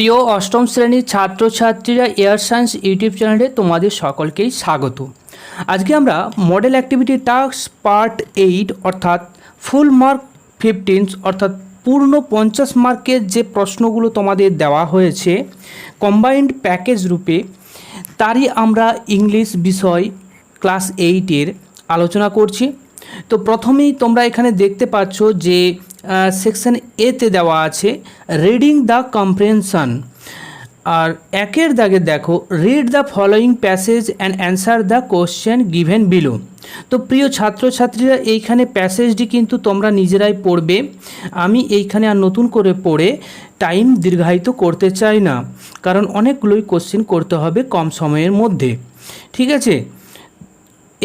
প্রিয় অষ্টম শ্রেণীর ছাত্রছাত্রীরা এয়ার সায়েন্স ইউটিউব চ্যানেলে তোমাদের সকলকেই স্বাগত। আজকে আমরা মডেল অ্যাক্টিভিটি টাস্ক পার্ট 8 অর্থাৎ ফুল মার্ক 15 অর্থাৎ পূর্ণ 50 মার্কের যে প্রশ্নগুলো তোমাদের দেওয়া হয়েছে কম্বাইন্ড প্যাকেজ রূপে, তারই আমরা ইংলিশ বিষয় ক্লাস 8-এর আলোচনা করছি। তো প্রথমেই তোমরা এখানে দেখতে পাচ্ছ যে সেকশন এতে দেওয়া আছে রিডিং দ্য কম্প্রেনশন, আর একের দাগে দেখো read the following passage and answer the question given below. তো প্রিয় ছাত্রছাত্রীরা, এইখানে প্যাসেজটি কিন্তু তোমরা নিজেরাই পড়বে। আমি এইখানে আর নতুন করে পড়ে টাইম দীর্ঘায়িত করতে চাই না, কারণ অনেকগুলোই কোশ্চেন করতে হবে কম সময়ের মধ্যে, ঠিক আছে।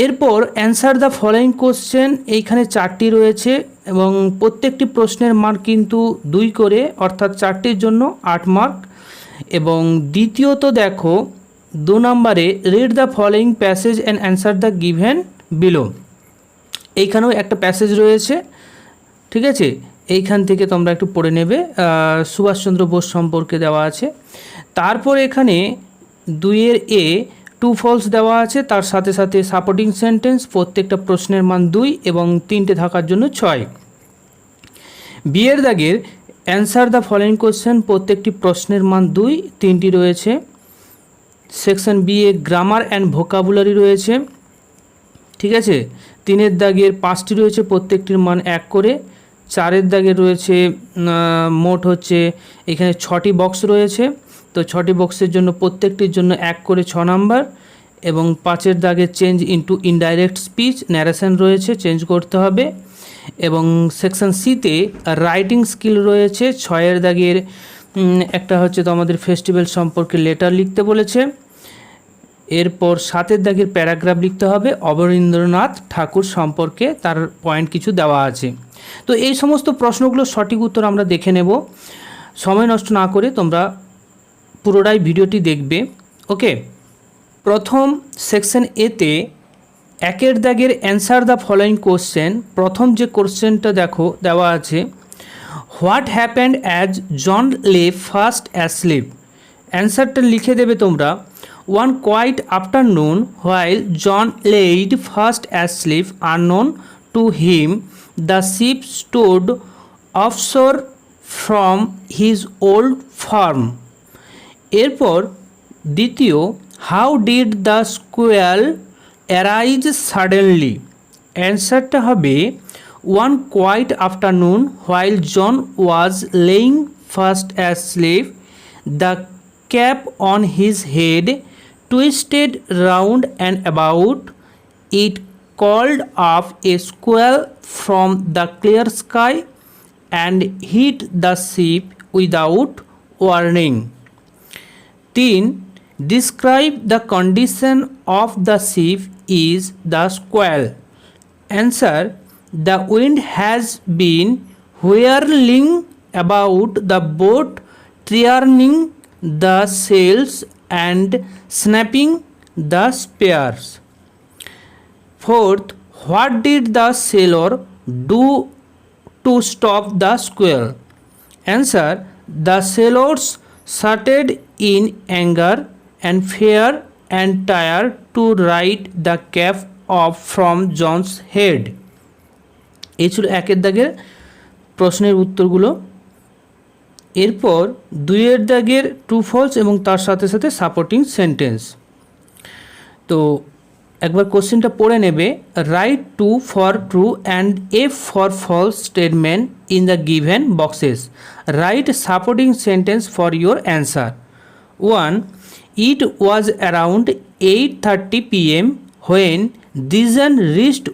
এরপর অ্যান্সার দ্য ফলোয়িং কোশ্চেন এইখানে 4টি রয়েছে এবং প্রত্যেকটি প্রশ্নের মার্ক কিন্তু 2 করে, অর্থাৎ 4টির জন্য 8 মার্ক। এবং দ্বিতীয়ত দেখো 2 নম্বরে read the following passage and answer the given below. এইখানেও একটা প্যাসেজ রয়েছে, ঠিক আছে। এইখান থেকে তোমরা একটু পড়ে নেবে, সুভাষচন্দ্র বোস সম্পর্কে দেওয়া আছে। তারপর এখানে 2-এর এ টু ফলস দেওয়া আছে, তার সাথে সাথে সাপোর্টিং সেন্টেন্স, প্রত্যেকটা প্রশ্নের মান 2 এবং 3টে থাকার জন্য 6। বিয়ের দাগের অ্যান্সার দ্য ফলোয়িং কোশ্চেন, প্রত্যেকটি প্রশ্নের মান 2, 3টি রয়েছে। সেকশন বি এ গ্রামার অ্যান্ড ভোকাবুলারি রয়েছে, ঠিক আছে। 3-এর দাগের 5টি রয়েছে, প্রত্যেকটির মান 1 করে। 4-এর দাগের রয়েছে মোট হচ্ছে এখানে 6টি বক্স রয়েছে, তো 6টি বক্সের জন্য প্রত্যেকটির জন্য 1 করে 6 নাম্বার। এবং 5-এর দাগে change into indirect speech narration রয়েছে, চেঞ্জ করতে হবে। এবং সেকশন সিতে রাইটিং স্কিল রয়েছে। 6-এর দাগের একটা হচ্ছে তো আমাদের ফেস্টিভ্যাল সম্পর্কে লেটার লিখতে বলেছে। এরপর 7-এর দাগের প্যারাগ্রাফ লিখতে হবে অবনীন্দ্রনাথ ঠাকুর সম্পর্কে, তার পয়েন্ট কিছু দেওয়া আছে। তো এই সমস্ত প্রশ্নগুলোর সঠিক উত্তর আমরা দেখে নেব। সময় নষ্ট না করে তোমরা পুরোটাই ভিডিওটি দেখবে, ওকে। প্রথম সেকশন এতে 1-এর দাগের অ্যান্সার দ্য ফলোয়িং কোশ্চেন, প্রথম যে কোশ্চেনটা দেখো দেওয়া আছে হোয়াট হ্যাপেন্ড অ্যাজ জন লে ফার্স্ট অ্যাসলিপ। অ্যান্সারটা লিখে দেবে তোমরা one quiet afternoon while John laid fast asleep unknown to him the ship stood offshore from his old farm. এরপর দ্বিতীয় how did the squall arise suddenly. অ্যান্সারটা হবে one quiet afternoon while John was lying fast asleep the cap on his head twisted round and about it called up a squall from the clear sky and hit the ship without warning. 3. Describe the condition of the ship is the squall. Answer: the wind has been whirling about the boat, tearing the sails and snapping the spars. 4th, what did the sailor do to stop the squall? Answer: the sailors shouted in anger and fear and tried to ride the cap off from John's head. এই ছিল 1-এর দাগের প্রশ্নের উত্তরগুলো। এরপর 2-এর দাগের true false এবং তার সাথে সাথে সাপোর্টিং সেন্টেন্স। তো একবার কোশ্চেনটা পড়ে নেবে। Write T for true and F for false statement in the given boxes. Write supporting sentence for your answer. 1. It was around 8:30 p.m. when Dijan reached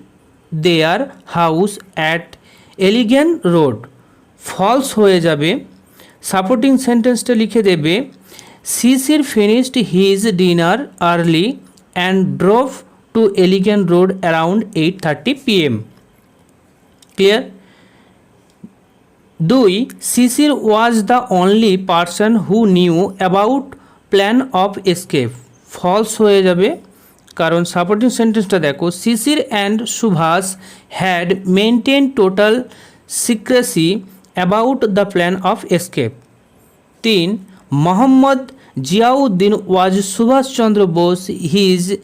their house at Elegant Road. False হয়ে যাবে। Supporting সেন্টেন্সটা লিখে দেবে শিশির finished his dinner early and drove to Elegant Road around 8:30 p.m. Clear? 2. Shishir was the only person who knew about plan of escape. False হয়ে যাবে, কারণ supporting সেন্টেন্সটা দেখো Sisir and Subhash had maintain total secrecy about the plan of escape. 3. Muhammad Ziauddin was Subhash Chandra Bose. He is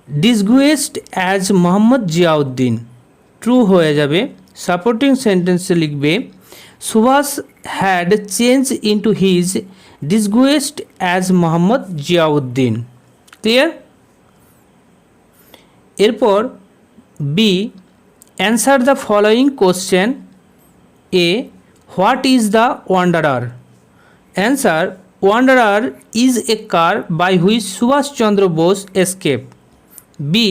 disguised as Muhammad Ziauddin. True হয়ে যাবে। Supporting সেন্টেন্সে লিখবে Subhash had changed into his disguised as Muhammad Ziauddin. Clear? এরপর B, answer the following question. A, what is the wanderer? Answer, wanderer is a car by which Subhash Chandra Bose escape. B,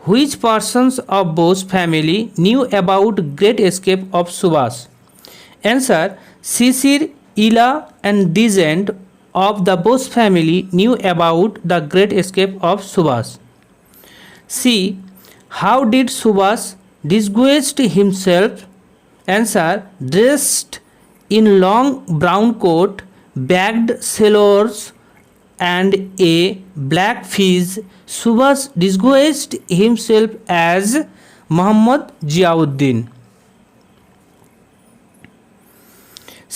which persons of Bose family knew about great escape of Subhash? Answer, Sisir, Ila and ডিজেন্ট of the Bose family knew about the great escape of Subhash. C. How did Subhash disguise himself? Answer, dressed in long brown coat, bagged sailors and a black fez, Subhash disguised himself as Muhammad Ziauddin.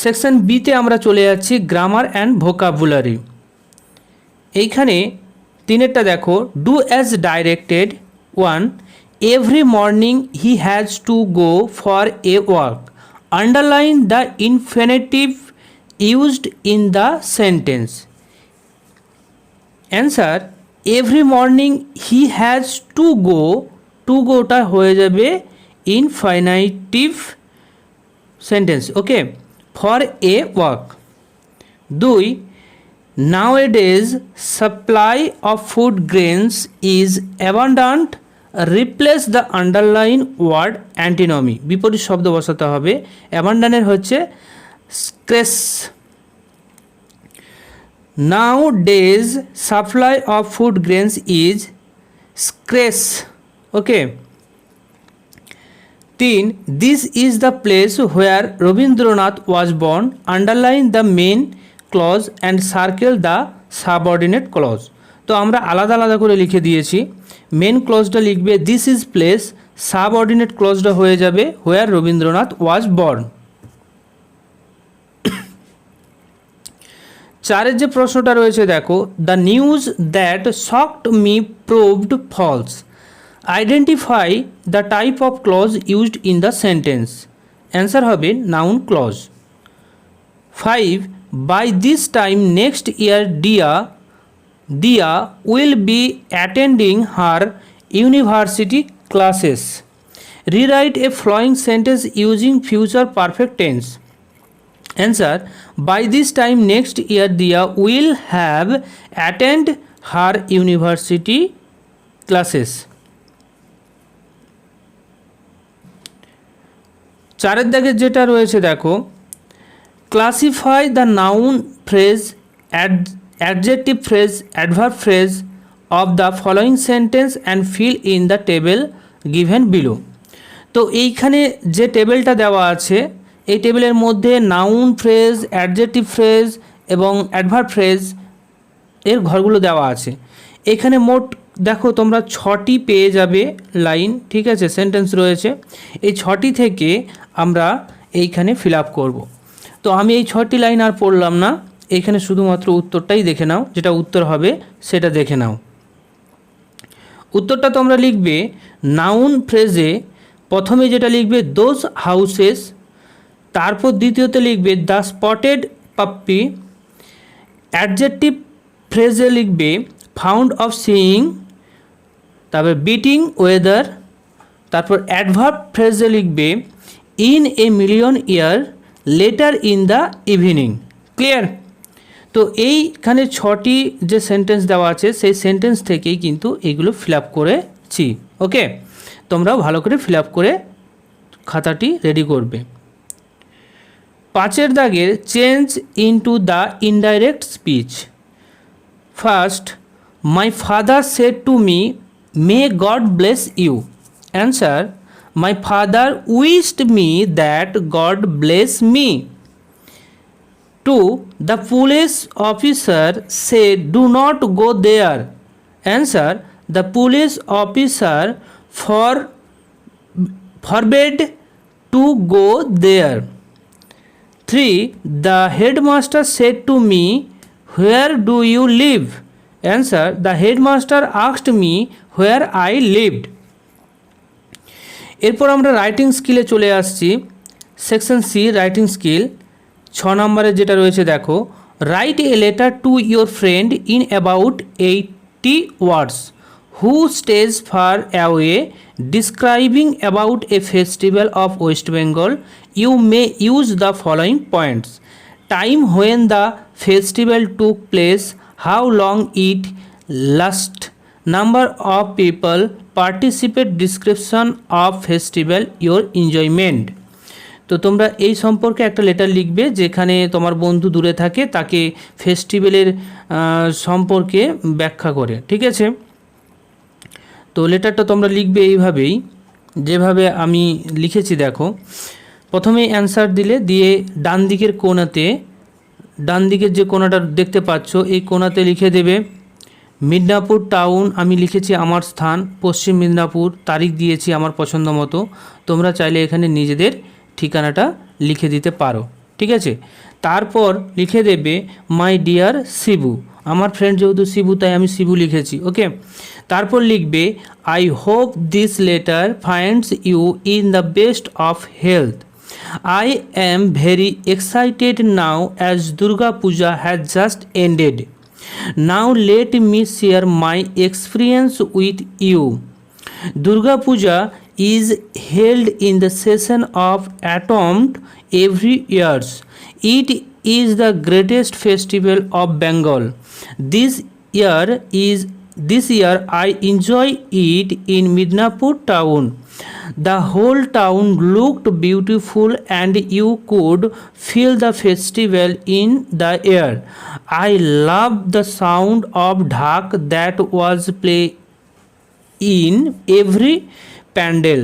Section বিতে আমরা চলে যাচ্ছি grammar and vocabulary. এইখানে তিনেরটা দেখো, do as directed. 1. Every morning he has to go for a walk. Underline the infinitive used in the sentence. Answer, every morning he has to go, to গোটা হয়ে যাবে infinitive sentence. Okay, for a walk. 2. Nowadays supply of food grains is abundant. Replace the underline word antinomy. বিপরীত শব্দ বসাতে হবে। abundant হচ্ছে scarce. Nowadays supply of food grains is scarce. Okay. 3. This is the place where Rabindranath was born. Underline the main clause and circle the subordinate clause. তো আমরা আলাদা আলাদা করে লিখে দিয়েছি। মেন ক্লজটা লিখবে দিস ইজ প্লেস, সাবঅর্ডিনেট ক্লজটা হয়ে যাবে হোয়ার রবীন্দ্রনাথ ওয়াজ বর্ন। 4 যে প্রশ্নটা রয়েছে দেখো, the news that shocked me proved false. Identify the type of clause used in the sentence. Answer হবে noun clause. 5. By this time next year Diya will be attending her university classes. Rewrite a following sentence using future perfect tense. Answer, by this time next year Diya will have attend her university classes. 4 দাগের যেটা রয়েছে দেখো, classify the noun phrase, adjective phrase, adverb phrase of the following sentence and fill in the table given below. তো এইখানে যে টেবিলটা দেওয়া আছে এই টেবিলের মধ্যে নাউন ফ্রেজ, অ্যাডজেক্টিভ ফ্রেজ এবং অ্যাডভার্ব ফ্রেজ এর ঘরগুলো দেওয়া আছে। এখানে মোট দেখো তোমরা 6টি পেয়ে যাবে লাইন, ঠিক আছে, সেন্টেন্স রয়েছে। এই 6টি থেকে আমরা এইখানে ফিল আপ করবো। তো আমি এই 6টি লাইন আর পড়লাম না, এইখানে শুধুমাত্র উত্তরটাই দেখে নাও, যেটা উত্তর হবে সেটা দেখে নাও। উত্তরটা তোমরা লিখবে নাউন ফ্রেজে প্রথমে যেটা লিখবে দোজ হাউসেস, তারপর দ্বিতীয়তে লিখবে দ্য স্পটেড পাপ্পি। অ্যাডজেক্টিভ ফ্রেজে লিখবে ফাউন্ড অফ সিইং, তারপর বিটিং ওয়েদার। তারপর অ্যাডভার্ব ফ্রেজে লিখবে in a million year, letter in the evening. Clear? তো এইখানে 6টি যে সেন্টেন্স দেওয়া আছে সেই সেন্টেন্স থেকেই কিন্তু এইগুলো ফিল আপ করেছি। ওকে, তোমরাও ভালো করে ফিল আপ করে খাতাটি রেডি করবে। 5 দাগের change into the indirect speech. First, my father said to me may God bless you. Answer, my father wished me that God bless me. 2. The police officer said do not go there. Answer, the police officer forbade to go there. 3. The headmaster said to me, where do you live? Answer. The headmaster asked me where I lived. এরপর আমরা writing স্কিলে চলে আসছি। Section C writing skill 6 নম্বরে যেটা রয়েছে দেখো, write a letter to your friend in about 80 words who stays far away describing about a festival of West Bengal. You may use the following points: time when the festival took place, how long it last, number of people participate, description of festival, your enjoyment। তো তোমরা এই সম্পর্কে একটা letter লিখবে যেখানে তোমার বন্ধু দূরে থাকে তাকে ফেস্টিভ্যালের সম্পর্কে ব্যাখ্যা করে, ঠিক আছে। তো লেটারটা তোমরা লিখবে এইভাবেই যেভাবে আমি লিখেছি। দেখো, প্রথমে অ্যান্সার দিয়ে ডান দিকের কোণাতে, ডান দিকের যে কোণাটা দেখতে পাচ্ছ এই কোণাতে লিখে দেবে মিদনাপুর টাউন। আমি লিখেছি আমার স্থান পশ্চিম মিদনাপুর, তারিখ দিয়েছি আমার পছন্দ মতো। তোমরা চাইলে এখানে নিজেদের ঠিকানাটা লিখে দিতে পারো, ঠিক আছে। তারপর লিখে দেবে মাই ডিয়ার শিবু, আমার ফ্রেন্ড যেহেতু শিবু তাই আমি শিবু লিখেছি, ওকে। তারপর লিখবে I hope this letter finds you in the best of health. I am very excited now as Durga Puja has just ended. Now let me share my experience with you. Durga Puja is held in the season of autumn every year. It is the greatest festival of Bengal. This year I enjoy it in Midnapur town. The whole town looked beautiful and you could feel the festival in the air. I loved the sound of dhak that was played in every pandal.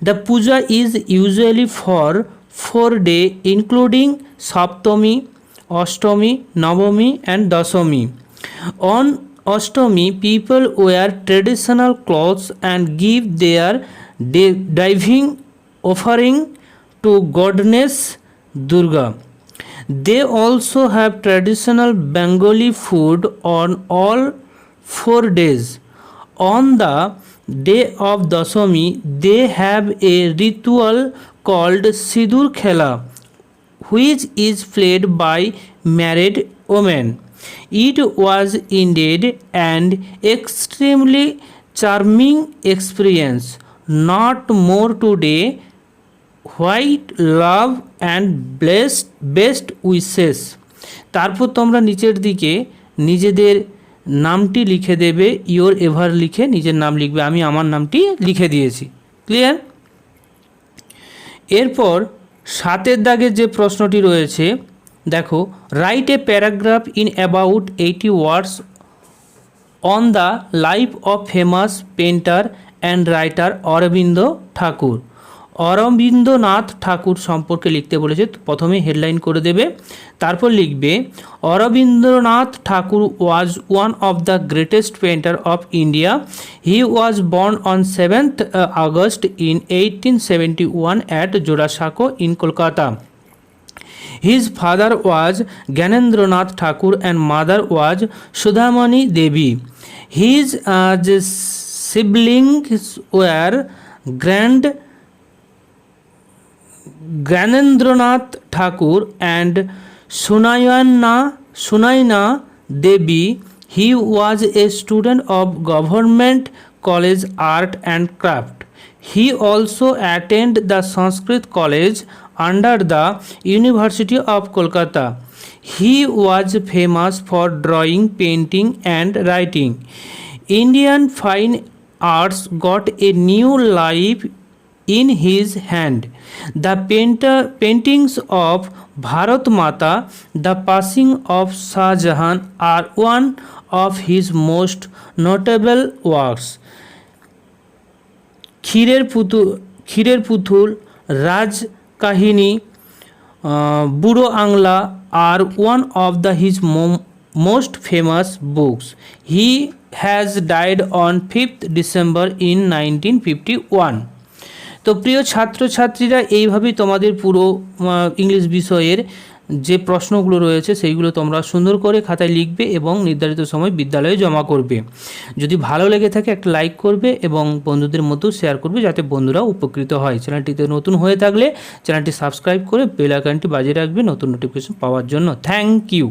The puja is usually for 4 days including Saptami, Ashtami, Navami and Dasami. On Ashtami, people wear traditional clothes and give their diving offering to goddess Durga. They also have traditional Bengali food on all 4 days. On the day of Dasami, they have a ritual called Sidur Khela, which is played by married women. It was indeed an extremely charming experience. Not more today. White love and best wishes. তারপর তোমরা নিচের দিকে নিজেদের নামটি লিখে দেবে, your ever লিখে নিজের নাম লিখবে। আমি আমার নামটি লিখে দিয়েছি, ক্লিয়ার। এরপর 7 দাগের যে প্রশ্নটি রয়েছে দেখো, write a paragraph in about 80 words on the life of famous painter and writer Arabinda Thakur. Arabindanath Thakur সম্পর্কে লিখতে বলেছে। প্রথমে হেডলাইন করে দেবে, তারপর লিখবে Arabindranath Thakur was one of the greatest painter of India. He was born on 7th August in 1871 at Jorasako in Kolkata. His father was Gyanendranath Thakur and mother was Sudhamani Devi. His siblings were Gyanendranath Thakur and Sunaina Devi. He was a student of Government College Art and Craft. He also attended the Sanskrit College under the University of Kolkata. He was famous for drawing, painting and writing. Indian fine arts got a new life in his hand. The paintings of Bharat Mata, the passing of Shah Jahan are one of his most notable works. ক্ষীরের পুতুল, রাজ কাহিনী, বুড়ো Angla are one of his most famous books. He has died on 5th December in 1951. তো প্রিয় ছাত্রছাত্রীরা, এইভাবেই তোমাদের পুরো English বিষয়ের যে প্রশ্নগুলো রয়েছে সেইগুলো তোমরা সুন্দর করে খাতায় লিখবে এবং নির্ধারিত সময় বিদ্যালয়ে জমা করবে। যদি ভালো লেগে থাকে একটা লাইক করবে এবং বন্ধুদের মধ্যেও শেয়ার করবে, যাতে বন্ধুরা উপকৃত হয়। চ্যানেলটিতে নতুন হয়ে থাকলে চ্যানেলটি সাবস্ক্রাইব করে বেল আইকনটি বাজিয়ে রাখবে নতুন নোটিফিকেশন পাওয়ার জন্য। Thank you.